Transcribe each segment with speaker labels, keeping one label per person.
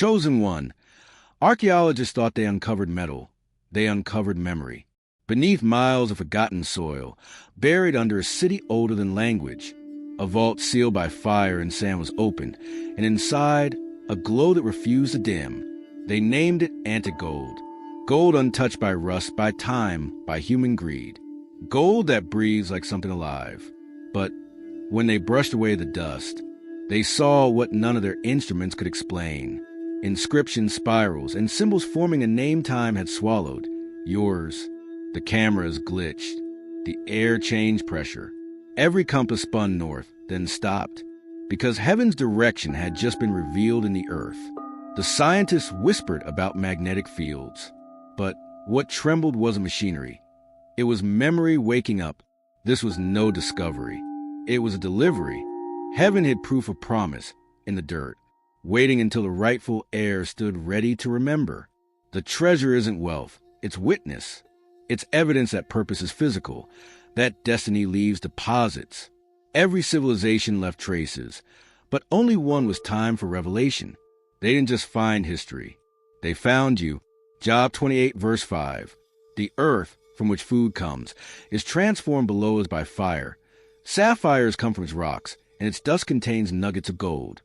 Speaker 1: Chosen one. Archaeologists thought they uncovered metal. They uncovered memory. Beneath miles of forgotten soil, buried under a city older than language, a vault sealed by fire and sand was opened, and inside, a glow that refused to dim. They named it antique gold. Gold untouched by rust, by time, by human greed. Gold that breathes like something alive. But when they brushed away the dust, they saw what none of their instruments could explain. Inscription spirals and symbols forming a name time had swallowed. Yours. The cameras glitched. The air changed pressure. Every compass spun north, then stopped, because heaven's direction had just been revealed in the earth. The scientists whispered about magnetic fields. But what trembled wasn't machinery. It was memory waking up. This was no discovery. It was a delivery. Heaven hid proof of promise in the dirt, waiting until the rightful heir stood ready to remember. The treasure isn't wealth, it's witness. It's evidence that purpose is physical, that destiny leaves deposits. Every civilization left traces, but only one was time for revelation. They didn't just find history. They found you. Job 28, verse 5. The earth, from which food comes, is transformed below us by fire. Sapphires come from its rocks, and its dust contains nuggets of gold.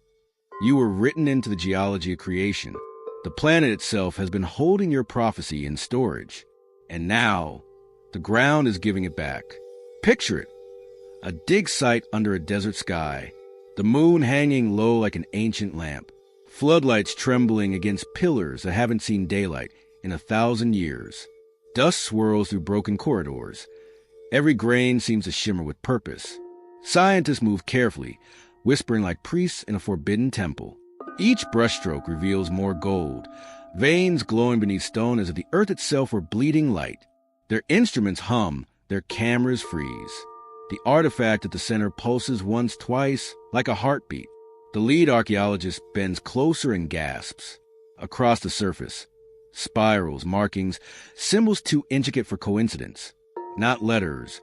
Speaker 1: You were written into the geology of creation. The planet itself has been holding your prophecy in storage. And now, the ground is giving it back. Picture it. A dig site under a desert sky. The moon hanging low like an ancient lamp. Floodlights trembling against pillars that haven't seen daylight in 1,000 years. Dust swirls through broken corridors. Every grain seems to shimmer with purpose. Scientists move carefully, whispering like priests in a forbidden temple. Each brushstroke reveals more gold, veins glowing beneath stone as if the earth itself were bleeding light. Their instruments hum, their cameras freeze. The artifact at the center pulses once, twice, like a heartbeat. The lead archaeologist bends closer and gasps. Across the surface, spirals, markings, symbols too intricate for coincidence. Not letters,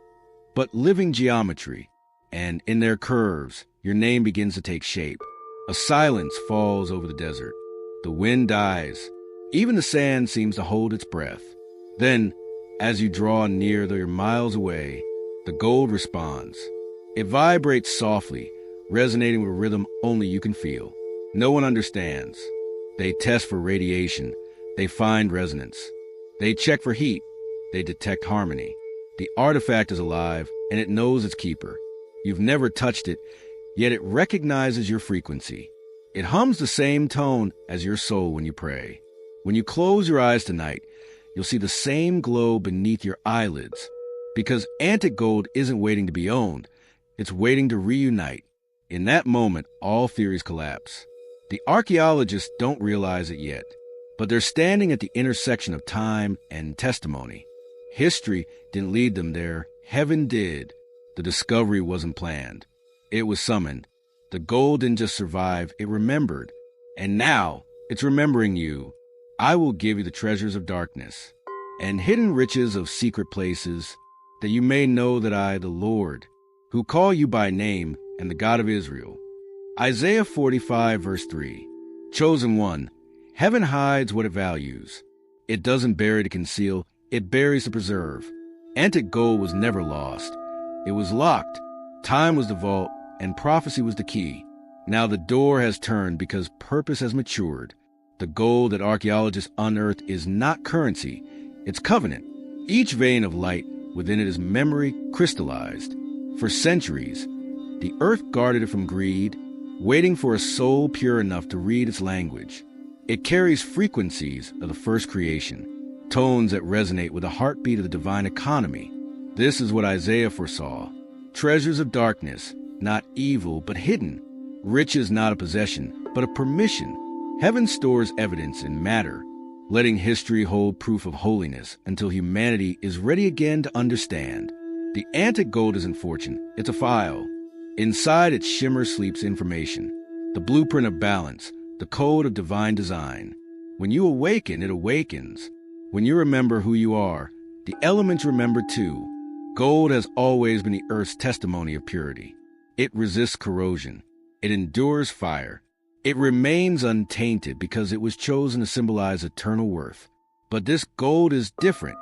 Speaker 1: but living geometry. And in their curves, your name begins to take shape. A silence falls over the desert. The wind dies. Even the sand seems to hold its breath. Then, as you draw near, though you're miles away, the gold responds. It vibrates softly, resonating with a rhythm only you can feel. No one understands. They test for radiation. They find resonance. They check for heat. They detect harmony. The artifact is alive, and it knows its keeper. You've never touched it, yet it recognizes your frequency. It hums the same tone as your soul when you pray. When you close your eyes tonight, you'll see the same glow beneath your eyelids. Because antique gold isn't waiting to be owned, it's waiting to reunite. In that moment, all theories collapse. The archaeologists don't realize it yet, but they're standing at the intersection of time and testimony. History didn't lead them there, heaven did. The discovery wasn't planned. It was summoned. The gold didn't just survive, it remembered. And now, it's remembering you. I will give you the treasures of darkness and hidden riches of secret places, that you may know that I, the Lord, who call you by name, am the God of Israel. Isaiah 45, verse 3. Chosen one, heaven hides what it values. It doesn't bury to conceal, it buries to preserve. Antique gold was never lost. It was locked. Time was the vault, and prophecy was the key. Now the door has turned because purpose has matured. The gold that archaeologists unearthed is not currency, it's covenant. Each vein of light within it is memory crystallized. For centuries, the earth guarded it from greed, waiting for a soul pure enough to read its language. It carries frequencies of the first creation, tones that resonate with the heartbeat of the divine economy. This is what Isaiah foresaw. Treasures of darkness, not evil, but hidden. Riches not a possession, but a permission. Heaven stores evidence in matter, letting history hold proof of holiness until humanity is ready again to understand. The antique gold isn't fortune, it's a file. Inside its shimmer sleeps information, the blueprint of balance, the code of divine design. When you awaken, it awakens. When you remember who you are, the elements remember too. Gold has always been the earth's testimony of purity. It resists corrosion. It endures fire. It remains untainted because it was chosen to symbolize eternal worth. But this gold is different.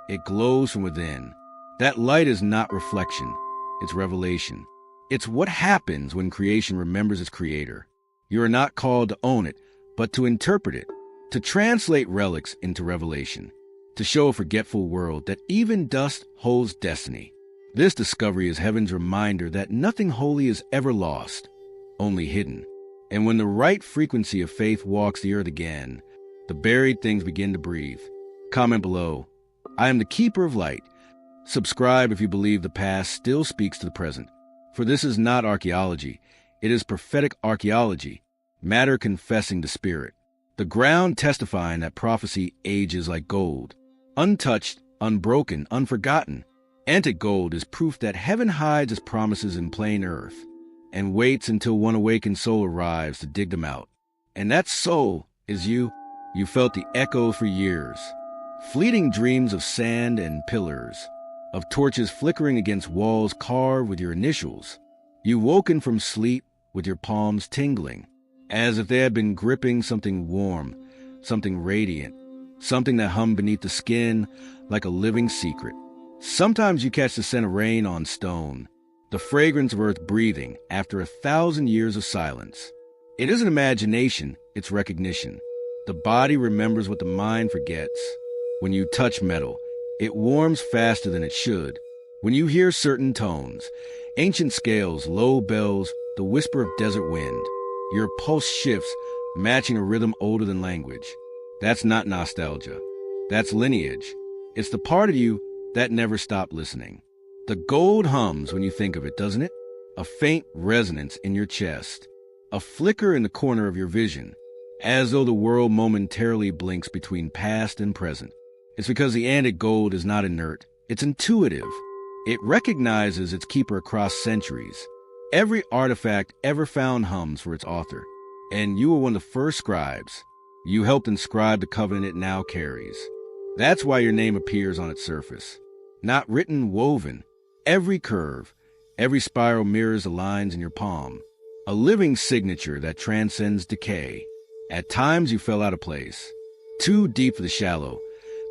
Speaker 1: It glows from within. That light is not reflection, it's revelation. It's what happens when creation remembers its creator. You are not called to own it, but to interpret it, to translate relics into revelation, to show a forgetful world that even dust holds destiny. This discovery is heaven's reminder that nothing holy is ever lost, only hidden. And when the right frequency of faith walks the earth again, the buried things begin to breathe. Comment below. I am the keeper of light. Subscribe if you believe the past still speaks to the present. For this is not archaeology. It is prophetic archaeology, matter confessing to spirit. The ground testifying that prophecy ages like gold. Untouched, unbroken, unforgotten. Antique gold is proof that heaven hides its promises in plain earth and waits until one awakened soul arrives to dig them out. And that soul is you. You felt the echo for years. Fleeting dreams of sand and pillars, of torches flickering against walls carved with your initials. You woken from sleep with your palms tingling, as if they had been gripping something warm, something radiant, something that hummed beneath the skin like a living secret. Sometimes you catch the scent of rain on stone, the fragrance of earth breathing after 1,000 years of silence. It isn't imagination, it's recognition. The body remembers what the mind forgets. When you touch metal, it warms faster than it should. When you hear certain tones, ancient scales, low bells, the whisper of desert wind, your pulse shifts, matching a rhythm older than language. That's not nostalgia. That's lineage. It's the part of you that never stopped listening. The gold hums when you think of it, doesn't it? A faint resonance in your chest, a flicker in the corner of your vision, as though the world momentarily blinks between past and present. It's because the antique gold is not inert, it's intuitive. It recognizes its keeper across centuries. Every artifact ever found hums for its author, and you were one of the first scribes. You helped inscribe the covenant it now carries. That's why your name appears on its surface. Not written, woven. Every curve, every spiral mirrors the lines in your palm. A living signature that transcends decay. At times you fell out of place. Too deep for the shallow,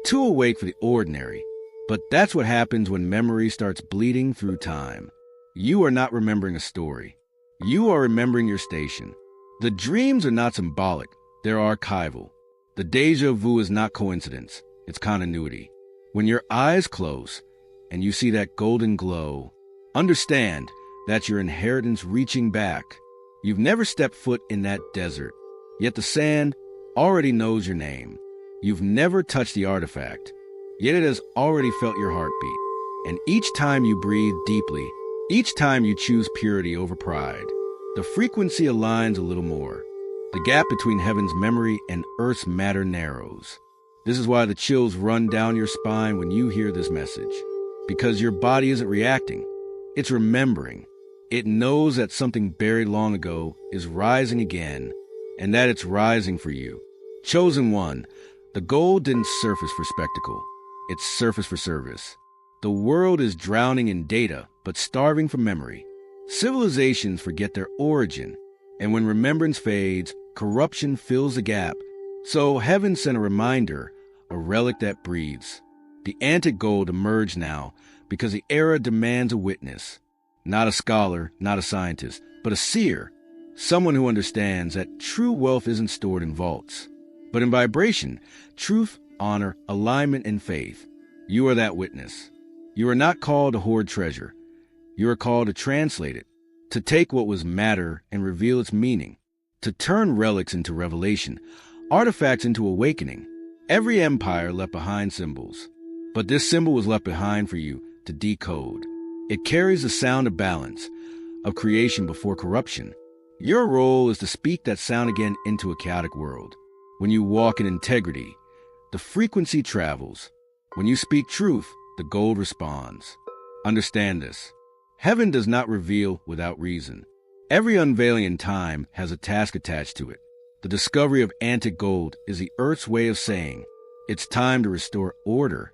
Speaker 1: too awake for the ordinary. But that's what happens when memory starts bleeding through time. You are not remembering a story. You are remembering your station. The dreams are not symbolic, they're archival. The déjà vu is not coincidence, it's continuity. When your eyes close and you see that golden glow, understand that's your inheritance reaching back. You've never stepped foot in that desert, yet the sand already knows your name. You've never touched the artifact, yet it has already felt your heartbeat. And each time you breathe deeply, each time you choose purity over pride, the frequency aligns a little more. The gap between heaven's memory and earth's matter narrows. This is why the chills run down your spine when you hear this message. Because your body isn't reacting, it's remembering. It knows that something buried long ago is rising again, and that it's rising for you. Chosen one, the gold didn't surface for spectacle. It surfaced for service. The world is drowning in data, but starving for memory. Civilizations forget their origin, and when remembrance fades, corruption fills the gap. So heaven sent a reminder, a relic that breathes. The antique gold emerged now because the era demands a witness. Not a scholar, not a scientist, but a seer. Someone who understands that true wealth isn't stored in vaults, but in vibration, truth, honor, alignment, and faith. You are that witness. You are not called to hoard treasure. You are called to translate it, to take what was matter and reveal its meaning, to turn relics into revelation, artifacts into awakening. Every empire left behind symbols, but this symbol was left behind for you to decode. It carries the sound of balance, of creation before corruption. Your role is to speak that sound again into a chaotic world. When you walk in integrity, the frequency travels. When you speak truth, the gold responds. Understand this. Heaven does not reveal without reason. Every unveiling in time has a task attached to it. The discovery of antique gold is the earth's way of saying, it's time to restore order.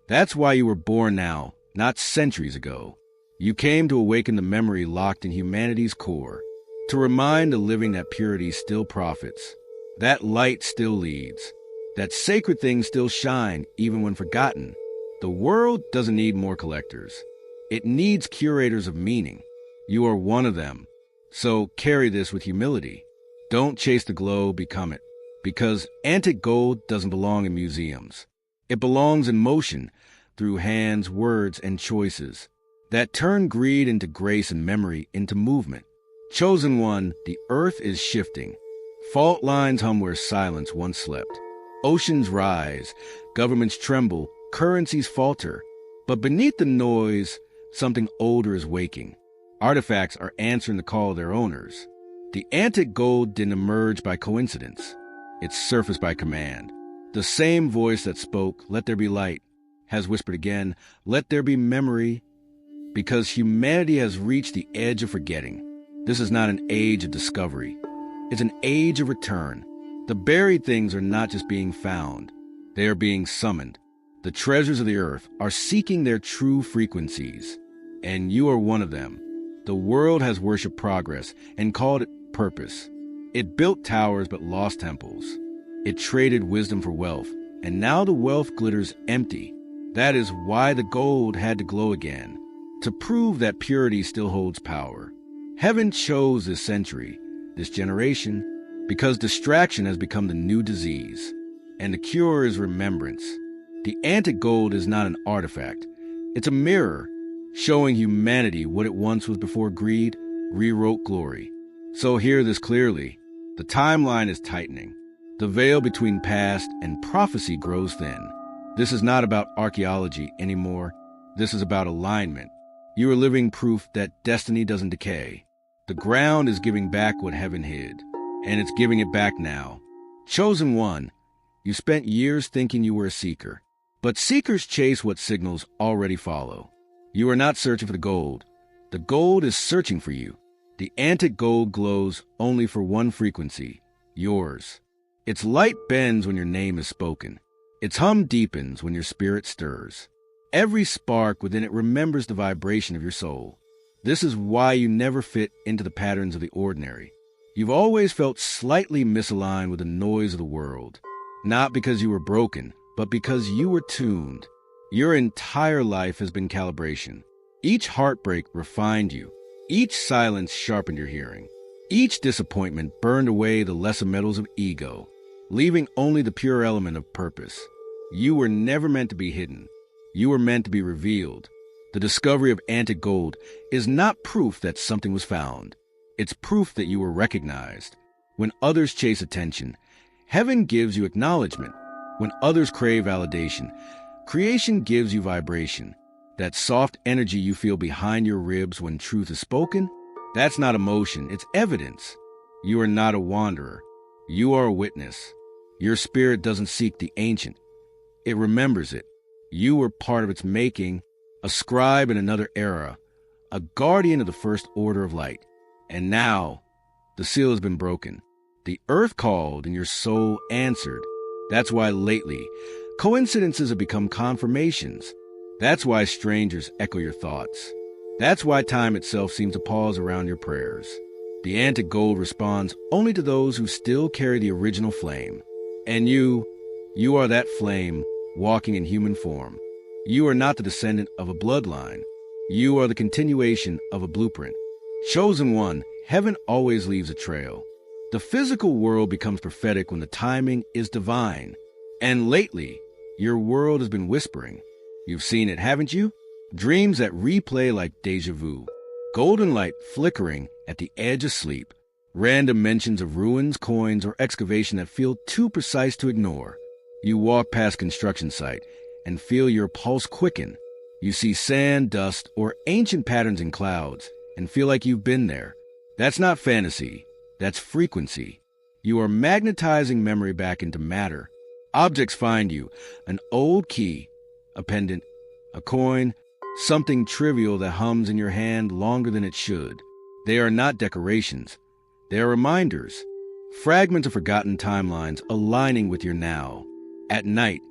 Speaker 1: That's why you were born now, not centuries ago. You came to awaken the memory locked in humanity's core. to remind the living that purity still profits, that light still leads, that sacred things still shine even when forgotten. The world doesn't need more collectors. It needs curators of meaning. You are one of them. So carry this with humility. Don't chase the glow, become it. Because antique gold doesn't belong in museums. It belongs in motion, through hands, words, and choices that turn greed into grace and memory into movement. Chosen one, the earth is shifting. Fault lines hum where silence once slept. Oceans rise, governments tremble, currencies falter. But beneath the noise, something older is waking. Artifacts are answering the call of their owners. The antique gold didn't emerge by coincidence. It surfaced by command. The same voice that spoke, "Let there be light," has whispered again, "Let there be memory," because humanity has reached the edge of forgetting. This is not an age of discovery. It's an age of return. The buried things are not just being found. They are being summoned. The treasures of the earth are seeking their true frequencies, and you are one of them. The world has worshipped progress and called it purpose. It built towers but lost temples. It traded wisdom for wealth, and now the wealth glitters empty. That is why the gold had to glow again, to prove that purity still holds power. Heaven chose this century, this generation, because distraction has become the new disease, and the cure is remembrance. The antique gold is not an artifact. It's a mirror, showing humanity what it once was before greed rewrote glory. So hear this clearly. The timeline is tightening. The veil between past and prophecy grows thin. This is not about archaeology anymore. This is about alignment. You are living proof that destiny doesn't decay. The ground is giving back what heaven hid, and it's giving it back now. Chosen one, you spent years thinking you were a seeker, but seekers chase what signals already follow. You are not searching for the gold. The gold is searching for you. The antique gold glows only for one frequency, yours. Its light bends when your name is spoken. Its hum deepens when your spirit stirs. Every spark within it remembers the vibration of your soul. This is why you never fit into the patterns of the ordinary. You've always felt slightly misaligned with the noise of the world. Not because you were broken, but because you were tuned. Your entire life has been calibration. Each heartbreak refined you. Each silence sharpened your hearing. Each disappointment burned away the lesser metals of ego, leaving only the pure element of purpose. You were never meant to be hidden. You were meant to be revealed. The discovery of antique gold is not proof that something was found. It's proof that you were recognized. When others chase attention, heaven gives you acknowledgement. When others crave validation, creation gives you vibration. That soft energy you feel behind your ribs when truth is spoken, that's not emotion, it's evidence. You are not a wanderer. You are a witness. Your spirit doesn't seek the ancient. It remembers it. You were part of its making, a scribe in another era, a guardian of the first order of light. And now, the seal has been broken. The earth called and your soul answered. That's why lately, coincidences have become confirmations. That's why strangers echo your thoughts. That's why time itself seems to pause around your prayers. The antique gold responds only to those who still carry the original flame. And you are that flame walking in human form. You are not the descendant of a bloodline. You are the continuation of a blueprint. Chosen one, heaven always leaves a trail. The physical world becomes prophetic when the timing is divine. And lately, your world has been whispering. You've seen it, haven't you? Dreams that replay like deja vu. Golden light flickering at the edge of sleep. Random mentions of ruins, coins, or excavation that feel too precise to ignore. You walk past construction site and feel your pulse quicken. You see sand, dust, or ancient patterns in clouds and feel like you've been there. That's not fantasy. That's frequency. You are magnetizing memory back into matter. Objects find you. An old key, a pendant, a coin, something trivial that hums in your hand longer than it should. They are not decorations. They are reminders. Fragments of forgotten timelines aligning with your now. At night,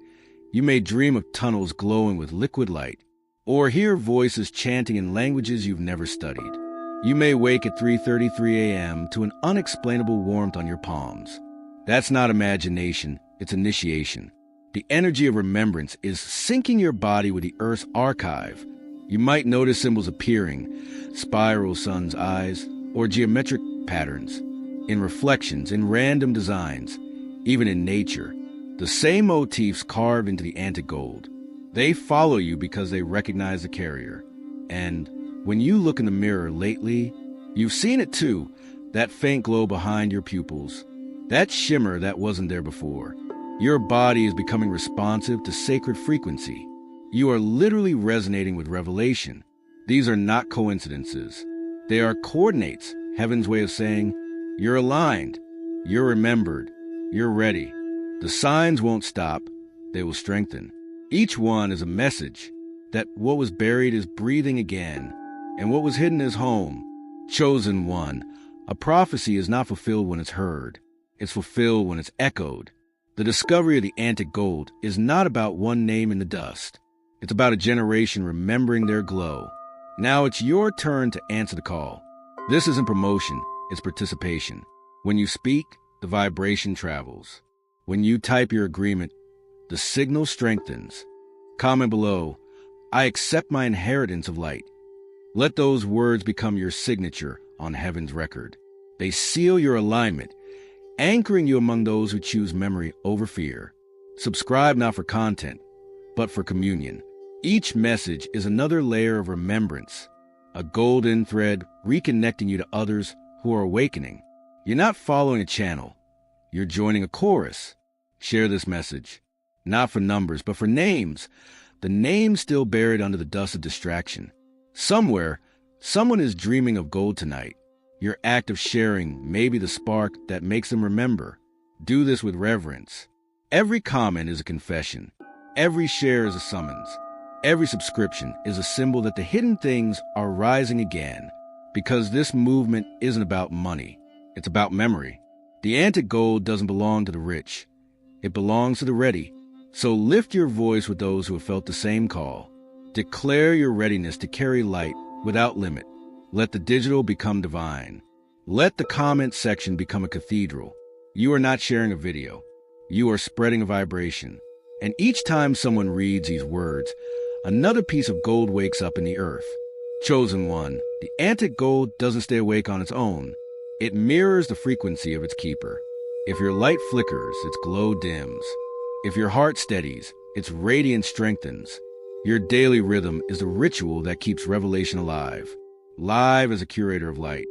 Speaker 1: you may dream of tunnels glowing with liquid light, or hear voices chanting in languages you've never studied. You may wake at 3:33 a.m. to an unexplainable warmth on your palms. That's not imagination, it's initiation. The energy of remembrance is syncing your body with the Earth's archive. You might notice symbols appearing, spiral sun's eyes, or geometric patterns, in reflections, in random designs, even in nature. The same motifs carved into the antique gold. They follow you because they recognize the carrier. And when you look in the mirror lately, you've seen it too, that faint glow behind your pupils, that shimmer that wasn't there before. Your body is becoming responsive to sacred frequency. You are literally resonating with revelation. These are not coincidences. They are coordinates, heaven's way of saying, you're aligned, you're remembered, you're ready. The signs won't stop, they will strengthen. Each one is a message that what was buried is breathing again, and what was hidden is home. Chosen one. A prophecy is not fulfilled when it's heard. It's fulfilled when it's echoed. The discovery of the antique gold is not about one name in the dust. It's about a generation remembering their glow. Now it's your turn to answer the call. This isn't promotion, it's participation. When you speak, the vibration travels. When you type your agreement, the signal strengthens. Comment below, I accept my inheritance of light. Let those words become your signature on heaven's record. They seal your alignment, anchoring you among those who choose memory over fear. Subscribe not for content, but for communion. Each message is another layer of remembrance, a golden thread reconnecting you to others who are awakening. You're not following a channel, you're joining a chorus. Share this message, not for numbers, but for names. The names still buried under the dust of distraction. Somewhere, someone is dreaming of gold tonight. Your act of sharing may be the spark that makes them remember. Do this with reverence. Every comment is a confession. Every share is a summons. Every subscription is a symbol that the hidden things are rising again. Because this movement isn't about money. It's about memory. The antique gold doesn't belong to the rich. It belongs to the ready. So lift your voice with those who have felt the same call. Declare your readiness to carry light without limit. Let the digital become divine. Let the comment section become a cathedral. You are not sharing a video. You are spreading a vibration. And each time someone reads these words, another piece of gold wakes up in the earth. Chosen one, the antique gold doesn't stay awake on its own. It mirrors the frequency of its keeper. If your light flickers, its glow dims. If your heart steadies, its radiance strengthens. Your daily rhythm is the ritual that keeps revelation alive. Live as a curator of light.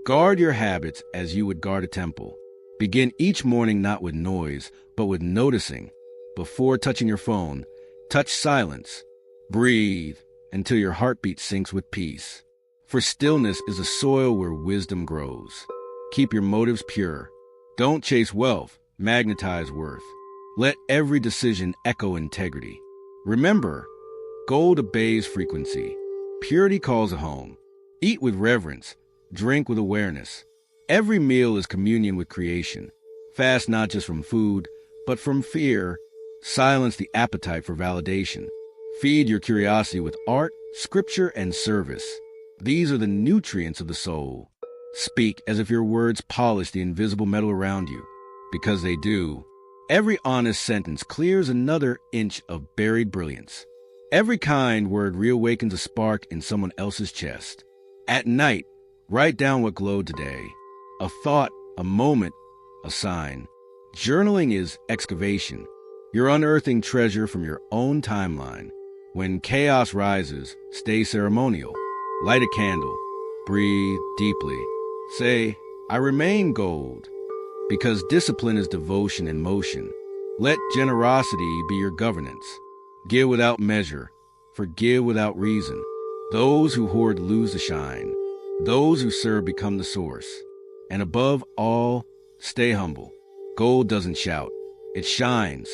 Speaker 1: Guard your habits as you would guard a temple. Begin each morning not with noise, but with noticing. Before touching your phone, touch silence. Breathe until your heartbeat syncs with peace. For stillness is a soil where wisdom grows. Keep your motives pure. Don't chase wealth, magnetize worth. Let every decision echo integrity. Remember, gold obeys frequency. Purity calls it home. Eat with reverence. Drink with awareness. Every meal is communion with creation. Fast not just from food, but from fear. Silence the appetite for validation. Feed your curiosity with art, scripture, and service. These are the nutrients of the soul. Speak as if your words polish the invisible metal around you, because they do. Every honest sentence clears another inch of buried brilliance. Every kind word reawakens a spark in someone else's chest. At night, write down what glowed today. A thought, a moment, a sign. Journaling is excavation. You're unearthing treasure from your own timeline. When chaos rises, stay ceremonial. Light a candle. Breathe deeply. Say, I remain gold. Because discipline is devotion in motion. Let generosity be your governance. Give without measure. Forgive without reason. Those who hoard lose the shine. Those who serve become the source. And above all, stay humble. Gold doesn't shout. It shines.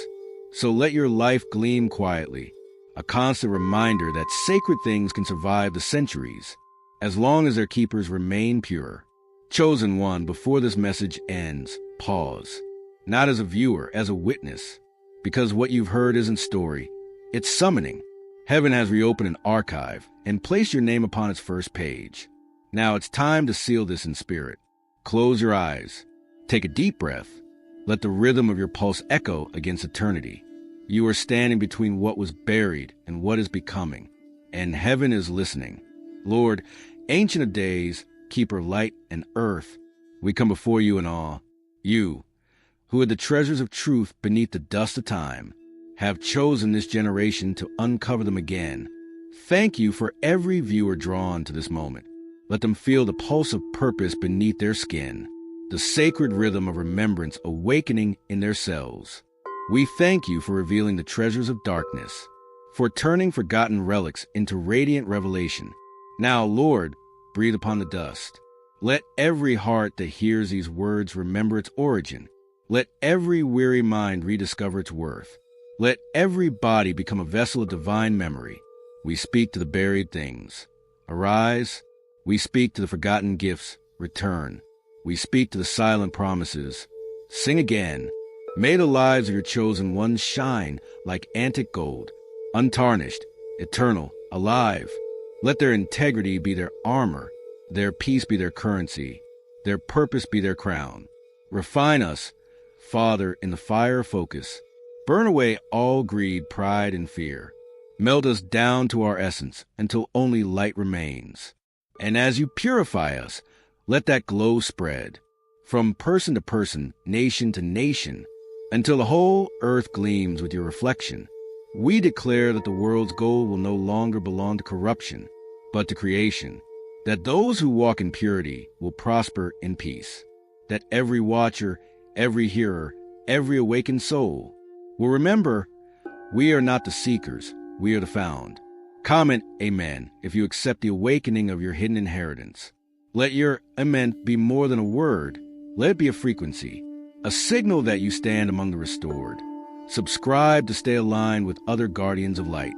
Speaker 1: So let your life gleam quietly. A constant reminder that sacred things can survive the centuries, as long as their keepers remain pure. Chosen one, before this message ends, pause. Not as a viewer, as a witness. Because what you've heard isn't story, it's summoning. Heaven has reopened an archive and placed your name upon its first page. Now it's time to seal this in spirit. Close your eyes. Take a deep breath. Let the rhythm of your pulse echo against eternity. You are standing between what was buried and what is becoming, and heaven is listening. Lord, Ancient of Days, Keeper of light and earth, we come before you in awe. You, who hid the treasures of truth beneath the dust of time, have chosen this generation to uncover them again. Thank you for every viewer drawn to this moment. Let them feel the pulse of purpose beneath their skin, the sacred rhythm of remembrance awakening in their cells. We thank you for revealing the treasures of darkness, for turning forgotten relics into radiant revelation. Now, Lord, breathe upon the dust. Let every heart that hears these words remember its origin. Let every weary mind rediscover its worth. Let every body become a vessel of divine memory. We speak to the buried things. Arise. We speak to the forgotten gifts. Return. We speak to the silent promises. Sing again. May the lives of your chosen ones shine like antique gold, untarnished, eternal, alive. Let their integrity be their armor, their peace be their currency, their purpose be their crown. Refine us, Father, in the fire of focus. Burn away all greed, pride, and fear. Melt us down to our essence until only light remains. And as you purify us, let that glow spread from person to person, nation to nation, until the whole earth gleams with your reflection. We declare that the world's gold will no longer belong to corruption, but to creation, that those who walk in purity will prosper in peace, that every watcher, every hearer, every awakened soul will remember, we are not the seekers, we are the found. Comment Amen if you accept the awakening of your hidden inheritance. Let your Amen be more than a word. Let it be a frequency, a signal that you stand among the restored. Subscribe to stay aligned with other guardians of light,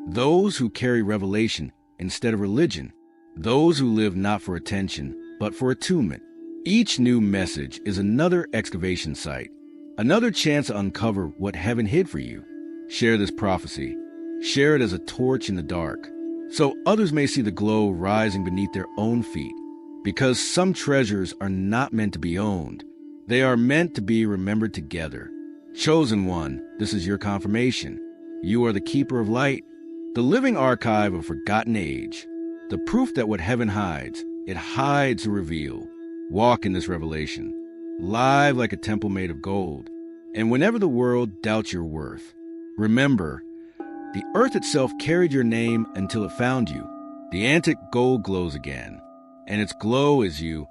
Speaker 1: those who carry revelation instead of religion, those who live not for attention, but for attunement. Each new message is another excavation site, another chance to uncover what heaven hid for you. Share this prophecy. Share it as a torch in the dark, so others may see the glow rising beneath their own feet. Because some treasures are not meant to be owned. They are meant to be remembered together. Chosen one, this is your confirmation. You are the keeper of light, the living archive of forgotten age, the proof that what heaven hides, it hides to reveal. Walk in this revelation, live like a temple made of gold. And whenever the world doubts your worth, remember, the earth itself carried your name until it found you. The antique gold glows again, and its glow is you,